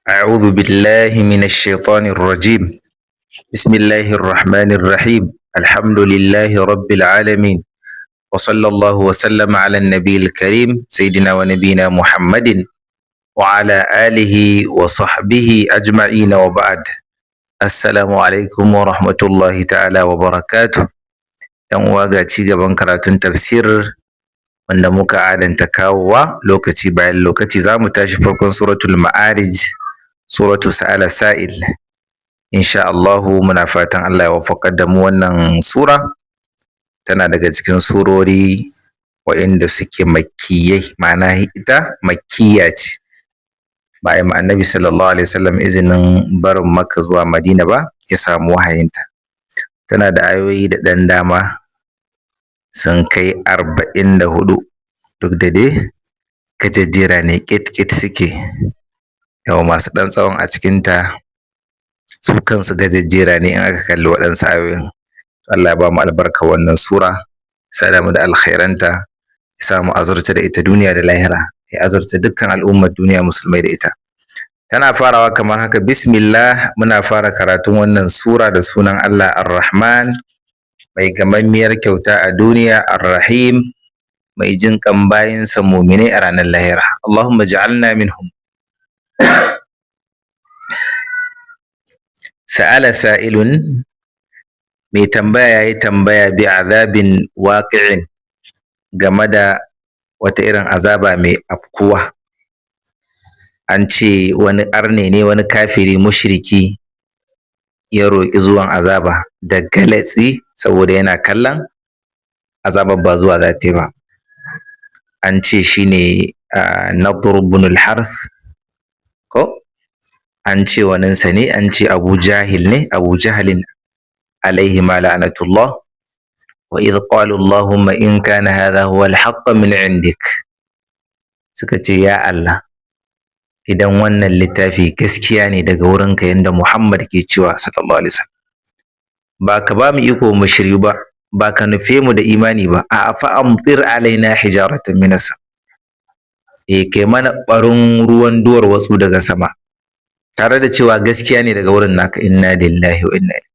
أعوذ بالله من الشيطان الرجيم. بسم الله الرحمن الرحيم. الحمد لله رب العالمين، وصلى الله وسلم على النبي الكريم سيدنا ونبينا محمد وعلى آله وصحبه أجمعين، وبعد. السلام عليكم ورحمة الله تعالى وبركاته. ‘Yan uwa ga ci gaban karatun tafsir wanda muka adanta kawowa lokaci bayan lokaci, za mu tashi farkon suratul ma'arij, suratu sa'ala sa'il. Insha Allahu muna fatan Allah ya waffaqar da mu. Wannan sura tana daga cikin surori waɗanda suke makkiyai, ma'ana ita makkiya ce, ba a yi ma annabi sallallahu alaihi wasallam izinin barin makka zuwa madina ba ya samu wahayinta. Tana da ayoyi da ɗan dama, sun kai 44, duk da dai gajejjera ne, ƙit suke. Yawa masu ɗan tsawon a cikinta su kansu gajejjera ne in aka kalli waɗansu ayoyin. Allah ya ba mu albarka wannan sura, sada mu da alkhairanta, ya sa mu azurta da ita duniya da lahira, ya azurta dukkan al'ummar duniya musulmai da ita. Tana farawa kamar haka: bismillah. Muna fara karatun wannan sura da sunan Allah ar-Rahman, mai gamammiyar kyauta a duniya, ar-Rahim, mai jin kan bayinsa muminai a ranar lahira. Allahumma ja'alna minhum. Sa'ala sa'ilun, mai tambaya yayi tambaya, bi azabin waqi'in, game da wata irin azaba mai afkuwa. An ce wani arne ne, wani kafiri mushriki ya roƙi zuwan azaba da galatsi, saboda yana kallon azabar ba zuwa za ta yi ba. An ce shi ne Nadr ibn al-Harith, ko an ce waninsa ne, an ce Abu Jahil ne, Abu Jahalin alaihi ma la'anatullah. Wa idh qalu Allahumma in kana hadha huwa al-haqq min indik, suka ce ya Allah, idan wannan littafi gaskiya ne daga wurinka, yanda Muhammad ke cewa sallallahu alaihi wasallam, ba ka ba mu iko mu shiryu ba, ba ka nufe mu da imani ba, a fa amtir alaina hijaratan minas sama, kai mana barin ruwan duwar watsu daga sama, tare da cewa gaskiya ne daga wurin naka. Inna lillahi wa inna ilaihi.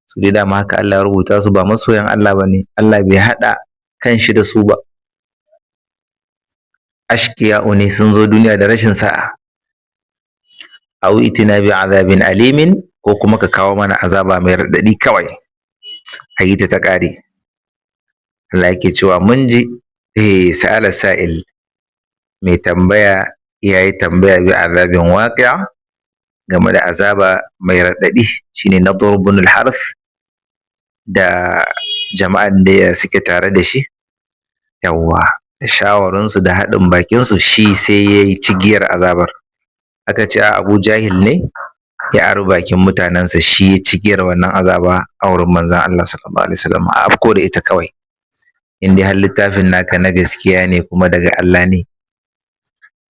Su dai dama haka Allah ya rubuta su, ba masoyan Allah bane, Allah bai hada kan shi da su ba. Ashkiya'u ne, sun zo duniya da rashin sa'a. Aw itina bi azabin alimin, ko kuma ka kawo mana azaba mai raɗaɗi kawai, a yi ta ƙare. Allah yake cewa mun ji. Sa'ala sa'il, mai tambaya yayi tambaya, bi azabin waqi'a, game da azaba mai raɗaɗi, shine Nadr ibn al-Harith da jama'an da suke tare da shi. Yawwa, da shawarunsu da haɗin bakinsu, shi sai yayi cigiyar azabar. Aka ce Abu Jahil ne ya aro bakin mutanensa, shi ya cigiyar wannan azaba a wurin manzon Allah sallallahu alaihi wasallam, a afko da ita kawai. In dai har littafin naka na gaskiya ne kuma daga Allah ne.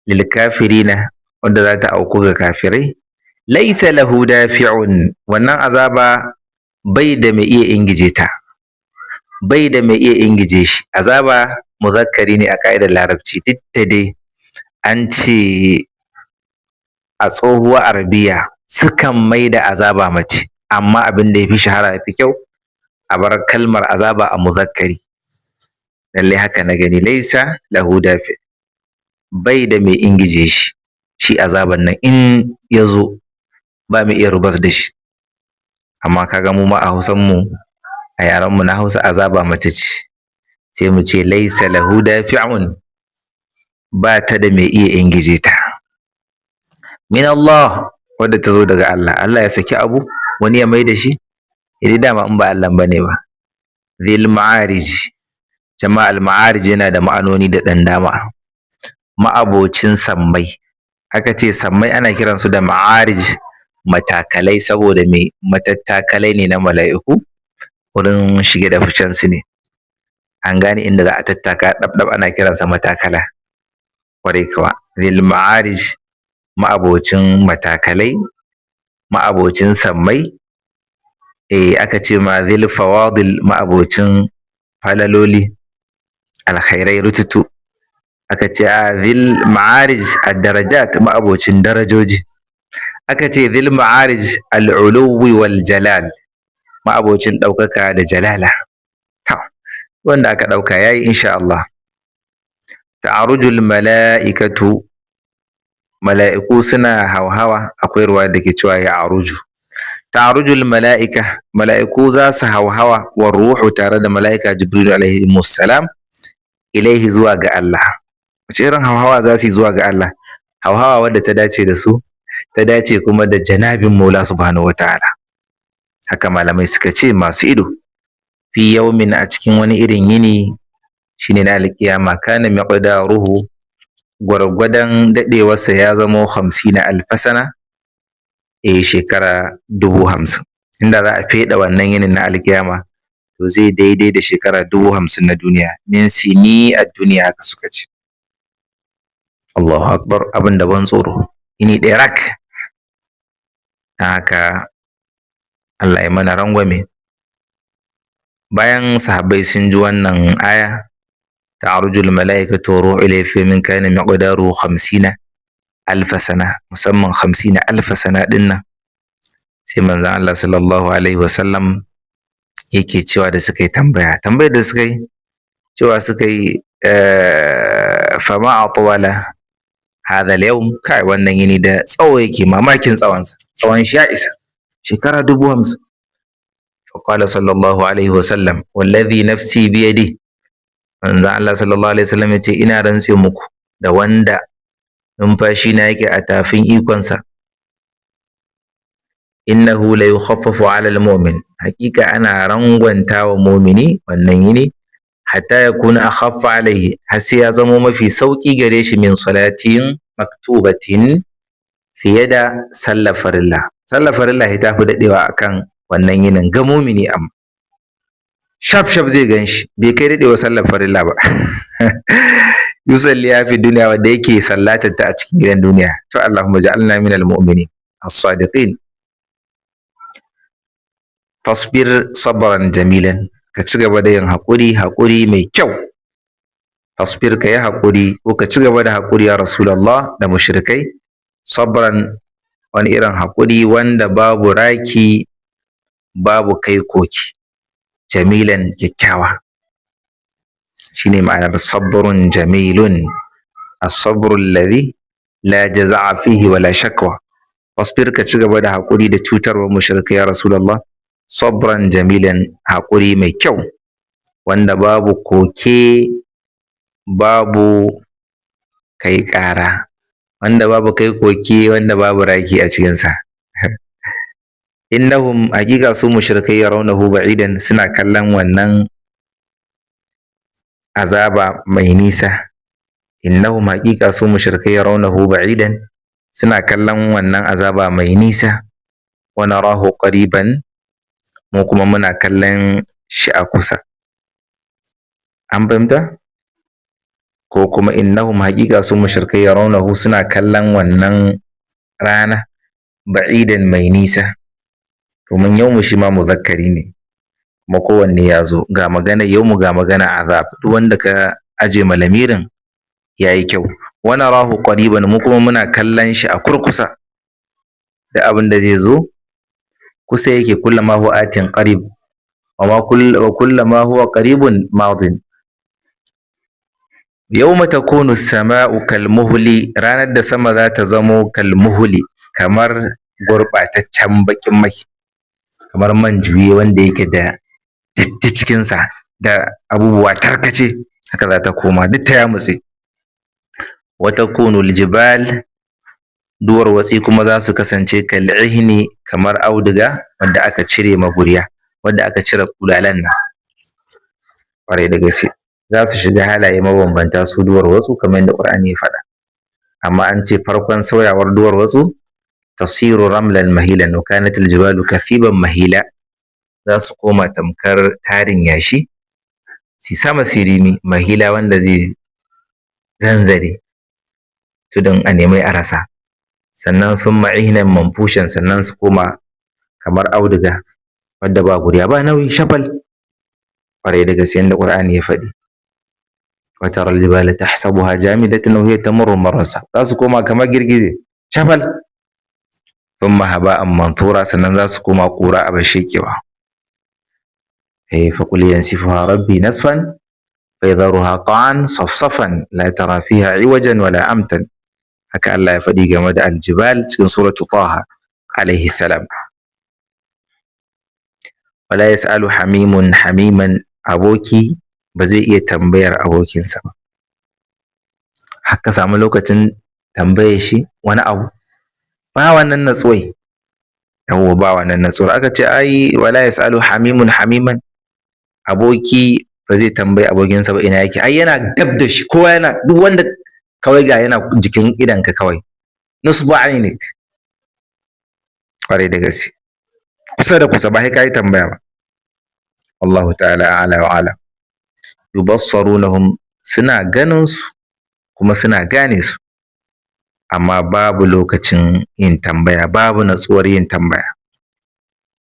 Lil kafirina, wanda za ta auku ga kafirai, laisa lahu dafi'un, wannan azaba bai da mai iya ingije ta, bai da mai iya ingije shi. Azaba muzakkari ne a ka'idar larabci, duk da dai an ce a tsohuwar arabiya sukan mai da azaba mace, amma abin da ya fi shahara, ya fi kyau, a bar kalmar azaba a muzakkari. Lallai haka na gani. Laisa lahu dafi', bai da mai ingije shi, shi azaban nan in ya zo ba mu iya rubas da shi. Amma kaga mu ma a Hausan mu, a yaren mu na Hausa, azaba mace ce, sai mu ce laisa lahu dafi'un, ba ta da mai iya ingije ta. Min Allah, wadda ta zo daga Allah. Allah ya saki abu, wani ya mai da shi, idan dama in ba Allah bane ba. Zil ma'arij, jama'a al-ma'arij yana da ma'anoni da ɗan dama. Ma'abocin sammai, aka ce sammai ana kiransu da ma'arij, matakalai, saboda me, matattakalai ne na mala'iku, wurin shige da ficen su ne. An gane inda za a tattaka ɗab ana kiransa matakala, kwarai kuwa. Zil ma'arij, ma'abocin matakalai, ma'abocin sammai. Aka ce ma zil fawadil, ma'abocin falaloli, alkhairai rututu. Aka ce zil ma'arij ad-darajat, ma'abocin darajoji. aka ce dhil ma'arij al-uluwi wal jalal, ma'abocin ɗaukaka da jalala. Wanda aka ɗauka yayi insha Allah. Ta'arujul mala'ikatu, mala'iku suna hauhawa, akwai ruwa da ke cewa ya aruju. Ta'arujul mala'ika, mala'iku za su hauhawa, wa ruhu tare da mala'ika Jibril alaihi salam, ilaihi zuwa ga Allah. Wace irin hauhawa za su yi zuwa ga Allah? Hauhawa wadda ta dace da su, ta dace kuma da janabin Maula subhanahu wataala. Haka malamai suka ce masu ido. Fi yaumin, a cikin wani irin yini shine na alkiyama, kana miqdaruhu, gwargwadon dadewarsa ya zamo 50,000 sana, shekara 50,000. Inda za a feda wannan yinin na alkiyama to zai daidai da shekara 50,000 na duniya. Min sini a duniya, haka suka ce. Allahu akbar, abin da ban tsoro, ini ɗaya rak. Haka Allah ya mana rangwame. Bayan sahabbai sun ji wannan aya, ta'arujul mala'ikatu wa ruhu ilayhi fi min kana miqdaru 50,000 sana, musamman 50,000 sana din nan, sai manzon Allah sallallahu alaihi wasallam yake cewa da suka yi tambayar da suka yi, cewa suka yi fama atwala hadha al-yawm, kai wannan yini da tsawo yake, mamakin tsawonsa, tsawon shi ya isa shekara 50,000. فقال صلى الله عليه وسلم والذي نفسي بيده، manzo Allah sallallahu alaihi wasallam yace ina rantse muku da wanda numfashi na yake a tafin ikonsa, innahu la yukhaffafu ala almu'min, hakika ana rangwanta wa mu'mini wannan yini, hatta yakuna akhaffa alaihi, har sai ya zamo mafi sauki gare shi, min salatin maktubatin, fiye da sallar farilla. Sallar farilla ita fi dadewa akan wannan yinin ga mumini, amma shaf zai gan shi, bai kai daɗewa sallar farilla ba. Yusalli ya fi duniya, wanda yake sallatar ta a cikin gidan duniya. To Allahumma ja'alna minal mu'minin as-sadiqin. Fasbir sabran jamilan, ka ci gaba da yin haƙuri mai kyau. Fasbir, ka yi haƙuri, ko ka ci gaba da haƙuri ya Rasulullah da mushrikai. Sabran, wani irin haƙuri wanda babu raki, babu kai koki, jamilan, kyakkyawa. Shine ma'anar sabrun jamilun, as-sabru alladhi la jaza'a fihi wala shakwa. Wasbir, ka ci gaba da haƙuri da cutarwa mushrikai ya Rasulullah. Sabran jamilan, haƙuri mai kyau wanda babu koke, babu kai ƙara, wanda babu kai koke, wanda babu raki a cikinsa. Innahum, hakika su mushrikai, yarawnahu ba'idan, suna kallon wannan azaba mai nisa. Innahum, hakika su mushrikai, yarawnahu ba'idan, suna kallon wannan azaba mai nisa. Wa narahu qariban, mu kuma muna kallon shi a kusa. An fahimta? Ko kuma innahum, hakika su mushrikai, yarawnahu, suna kallon wannan rana ba'idan, mai nisa. Domin yawmu shi ma muzakkari ne, kuma kowanne ya zo, ga magana yawmu ga magana azab, duk wanda ka aje malamirin yayi kyau. Wa narahu qariban, mu kuma muna kallon shi a kurkusa, da abin da zai zo kusa yake. Kullama huwa atin qarib, wa kullama huwa qaribun madin. Yawma takunu as-sama'u kalmuhli, ranar da sama za ta zamo kalmuhli, kamar gurbataccen bakin mai, kamar man juye wanda yake da datti cikinsa, da abubuwa tarkace, haka za ta koma duk ta yamutse. Wa takunu al-jibal, duwar watsi kuma za su kasance kal'ihni, kamar auduga wanda aka cire maguriya, wanda aka cire kulalan nan. Ƙwarai da gaske za su shiga halaye mabambanta su duwar watsu, kamar yadda Qur'ani ya faɗa. Amma an ce farkon sauyawar duwar watsu tasiru ramlan mahilan, wa kanat al-jibalu kathiban mahila, za su koma tamkar tarin yashi, si sama sirimi, mahila wanda zai zanzare tudun a nemai a rasa. Sannan sun ma'ihinan manfushan, sannan su koma kamar auduga wadda ba guriya, ba nauyi, shafal. Ƙwarai da gaske yadda Qur'ani ya faɗi. Wa tara al-jibala tahsabuha jamidatan wa hiya tamurru marra sahab, za su koma kamar girgije, shafal. thumma haba'an manthura, sannan za su koma ƙura a bashekewa. fa qul yansifuha rabbi nasfan fa yadharuha qa'an safsafan la tara fiha iwajan wala amtan. Haka Allah ya faɗi game da aljibal cikin suratu Taha alaihi salam. Wala yas'alu hamimun hamiman, aboki ba zai iya tambayar abokinsa ba. Haka samu lokacin tambaye shi wani abu, ba wannan natsuwai, yawwa ba wannan natsuwar. Aka ce ai wala yas'alu hamimun hamiman, aboki ba zai tambayi abokinsa ba ina yake, ai yana dab da shi, kowa yana, duk wanda kawai ga yana jikin idanka kawai, nusbu ainik, kwarai da gaske, kusa da kusa, ba sai kai tambaya ba. Wallahu ta'ala a'la wa a'lam. Yubassarunahum, suna ganin su kuma suna gane su, amma babu lokacin yin tambaya, babu natsuwar yin tambaya,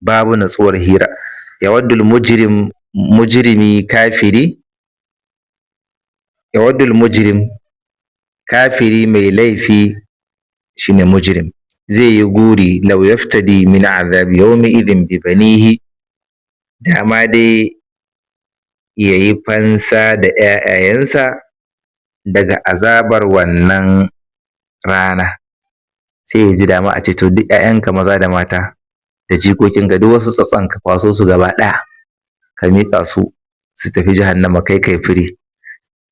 babu natsuwar hira. Yawaddul mujrimi kafiri, yawaddul mujrim, kafiri mai laifi shine mujrim, zai yi guri law yaftadi min azabi yawmi idhin bi banihi, dama dai yayi fansa da ƴaƴayensa daga azabar wannan rana. Sai ya ji dama a ce to duk ƴaƴanka maza da mata da jikokinka duk wasu tsatson ka kwaso su gaba ɗaya ka miƙa su su tafi jahannama, kai firi.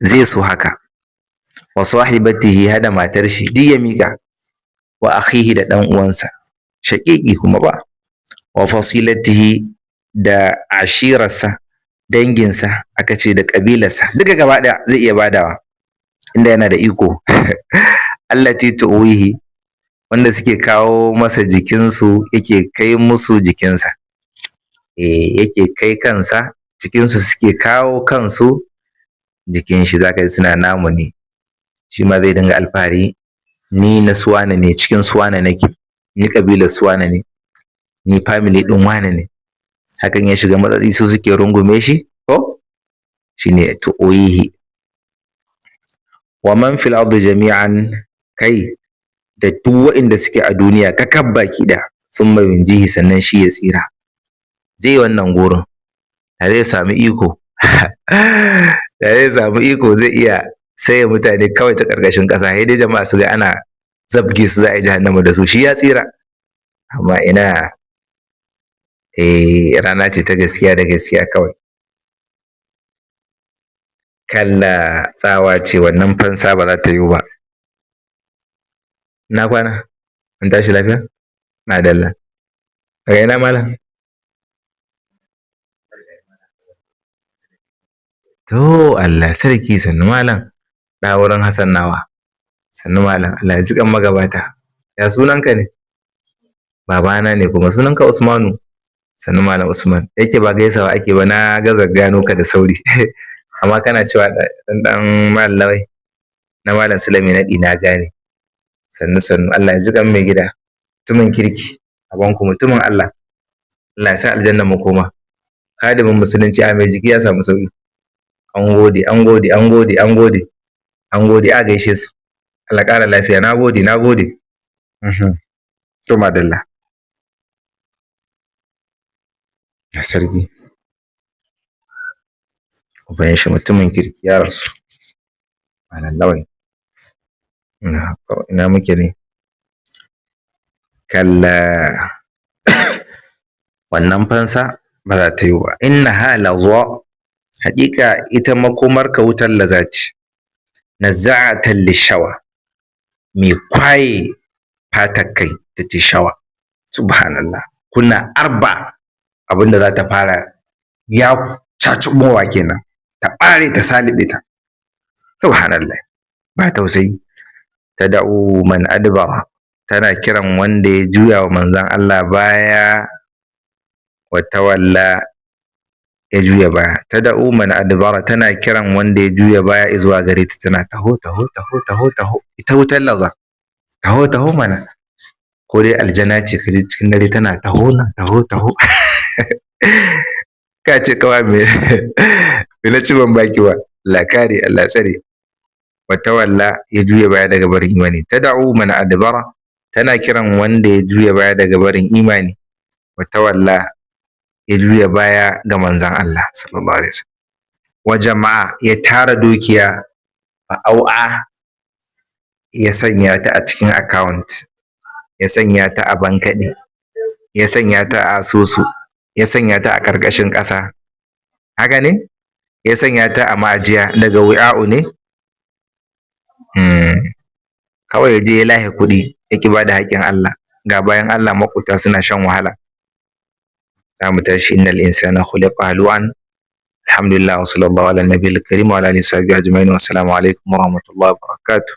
Zai so haka. Wa sahibatihi, hada matar shi duk ya miƙa, wa akhihi, da ɗan uwansa shaƙiƙi kuma ba, wa fasilatihi, da ashirarsa, danginsa, aka ce da ƙabilarsa duka gaba ɗaya zai iya badawa inda yana da iko. Allati tu'wihi, wanda suke kawo masa jikinsu, yake kai musu jikinsa, yake kai kansa jikinsu, suke kawo kansu jikin shi, zaka ji suna namu ne, shi ma zai dinga alfahari, ni na suwana ne, cikin suwana nake, ni kabilar suwana ne, ni family din wane ne. Hakan ya shiga matsatsi su suke rungume shi, ko shine tu'wihi. Wa man fil ardi jami'an, kai da duk waɗanda suke a duniya kakab baki da, thumma yunjihi, sannan shi ya tsira. Zai wannan gurin da zai samu iko da zai samu iko zai iya saye mutane kawai ta ƙarƙashin ƙasa, sai dai jama'a su ga ana zabge su za a yi jahannama da su, shi ya tsira. Amma ina rana ce ta gaskiya da gaskiya kawai. Kalla, tsawa ce, wannan fansa ba za ta yiwu ba. Na kwana, an tashi lafiya? Madalla. Daga ina malam? To Allah sarki, sannu malam. Da wurin Hassan nawa. Sannu malam, Allah ya ji kan magabata. Ya sunanka ne? Babana ne kuma, sunanka Usmanu. Sannu malam Usman. Yake ba gaisawa ake ba, na gaza gano ka da sauri. Amma kana cewa dan malam Lawai, na malam Sulami naɗi, na gane. Sannu sannu, Allah ya ji kan mai gida. Mutumin kirki, abanku mutumin Allah. Allah ya sa aljanna mu koma. Kadimin musulunci a mai jiki ya samu sauki. An gode, an gode, an gode, an gode, an gode, a gaishe su. Allah ƙara lafiya, na gode, na gode. To madalla. Ya sarki. Uban shi mutumin kirki ya rasu. Malam Lawai. Ina muke ne? Kalla. Wannan fansa ba za ta yi ba. Inna hala zuwa, haƙiƙa ita makomar ka wutar lazaci, nazza'atan lishawa, mai kwaye fatar kai ta ce shawa. Subhanallah. Kuna arba abinda za ta fara ya cacumowa kenan, ta ɓare ta salibe ta. Subhanallah. Ba tausayi. Tad'u man adbara, tana kiran wanda ya juya wa manzon Allah baya, wa tawalla, ya juya baya. Tad'u man adbara, tana kiran wanda ya juya baya zuwa gare ta, tana taho taho taho taho taho, ita wutar laza, taho taho mana. Ko dai aljana ce ka ji cikin dare tana taho na taho taho. Ka ce kawai me na ci ban baki ba. Allah kare, Allah tsare. Wa tawalla, ya juya baya daga barin imani. Tad'u man adbara, tana kiran wanda ya juya baya daga barin imani, wa tawalla ya juya baya ga manzon Allah sallallahu alaihi wasallam, wa jama'a ya tara dukiya, fa au'a ya sanya ta a cikin account, ya sanya ta a bankaɗe, ya sanya ta a asusu, ya sanya ta a ƙarƙashin ƙasa, haka ne, ya sanya ta a ma'ajiya, daga wi'a'u ne. Kawai ya je ya lahe kuɗi ya ƙi ba da haƙƙin Allah, ga bayan Allah maƙota suna shan wahala. Za mu tashi innal insana khuliqa halu'an. Alhamdulillah wa sallallahu ala nabiyil karim wa ala alihi wa sahbihi ajma'in wa assalamu alaikum wa rahmatullahi wa barakatuh.